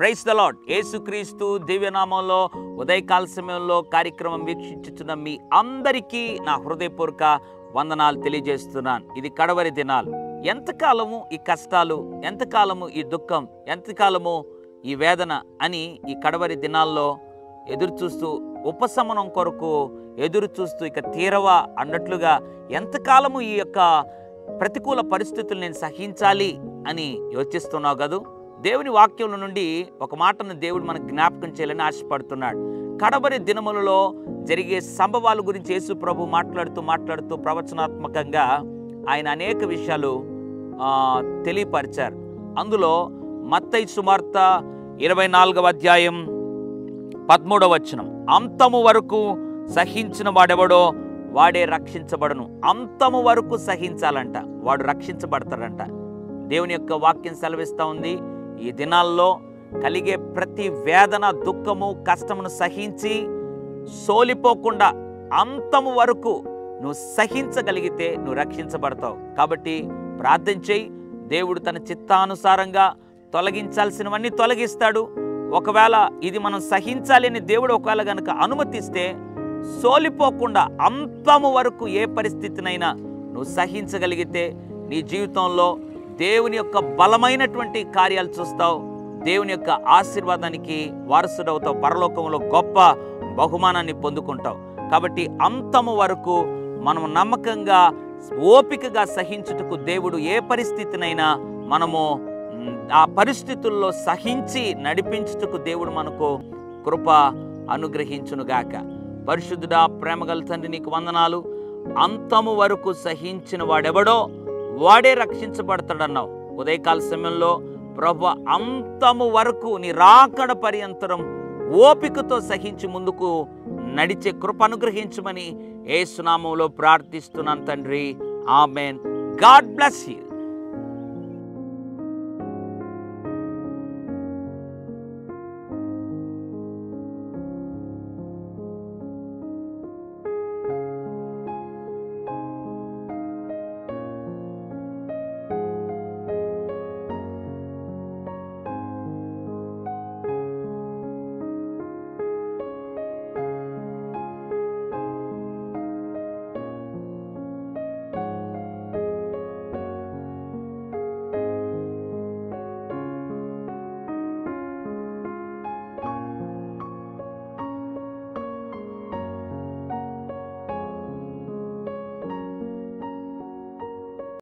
Praise the lord. యేసుక్రీస్తు దివ్యనామంలో ఉదయకాల సమయంలో కార్యక్రమం వీక్షించుతున్న మీ అందరికీ నా హృదయపూర్వక వందనాలు తెలియజేస్తున్నాను. ఇది కడవరి దినాలు. ఎంతకాలము ఈ కష్టాలు, ఎంతకాలము ఈ దుఃఖం, ఎంతకాలము ఈ వేదన అని ఈ కడవరి దినాల్లో ఎదురు చూస్తూ, ఉపశమనం కొరకు ఎదురు చూస్తూ ఇక తీరవా అన్నట్లుగా ఎంతకాలము ఈ యొక్క ప్రతికూల పరిస్థితులు నేను సహించాలి అని యోచిస్తున్నావు కదూ. దేవుని వాక్యంలో నుండి ఒక మాటను దేవుడు మనకు జ్ఞాపకం చేయాలని ఆశపడుతున్నాడు. కడవరి దినములలో జరిగే సంభవాల గురించి యేసు ప్రభు మాట్లాడుతూ ప్రవచనాత్మకంగా ఆయన అనేక విషయాలు తెలియపరిచారు. అందులో మత్తయి సువార్త 24వ అధ్యాయం 13వ వచనం, అంతము వరకు సహించిన వాడెవడో వాడే రక్షించబడను. అంతము వరకు సహించాలంట, వాడు రక్షించబడతాడంట. దేవుని యొక్క వాక్యం సెలవిస్తూ ఉంది, ఈ దినాల్లో కలిగే ప్రతి వేదన, దుఃఖము, కష్టమును సహించి సోలిపోకుండా అంతము వరకు నువ్వు సహించగలిగితే నువ్వు రక్షించబడతావు. కాబట్టి ప్రార్థన చేయి. దేవుడు తన చిత్తానుసారంగా తొలగించాల్సినవన్నీ తొలగిస్తాడు. ఒకవేళ ఇది మనం సహించాలి అని దేవుడు ఒకవేళ కనుక అనుమతిస్తే సోలిపోకుండా అంతము వరకు ఏ పరిస్థితినైనా నువ్వు సహించగలిగితే నీ జీవితంలో దేవుని యొక్క బలమైనటువంటి కార్యాలు చూస్తావు. దేవుని యొక్క ఆశీర్వాదానికి వారసుడవుతావు. పరలోకంలో గొప్ప బహుమానాన్ని పొందుకుంటావు. కాబట్టి అంతము వరకు మనం నమ్మకంగా, ఓపికగా సహించుటకు దేవుడు ఏ పరిస్థితినైనా మనము ఆ పరిస్థితుల్లో సహించి నడిపించుటకు దేవుడు మనకు కృప అనుగ్రహించునుగాక. పరిశుద్ధుడా, ప్రేమగల తండ్రి, నీకు వందనాలు. అంతము వరకు సహించిన వాడెవడో వాడే రక్షించబడతాడన్నావు. ఉదయకాల సమయంలో ప్రభు అంతము వరకు నీ రాకడ పర్యంతరం ఓపికతో సహించి ముందుకు నడిచే కృప అనుగ్రహించమని యేసు నామములో ప్రార్థిస్తున్నాను తండ్రి. ఆమేన్. God bless you.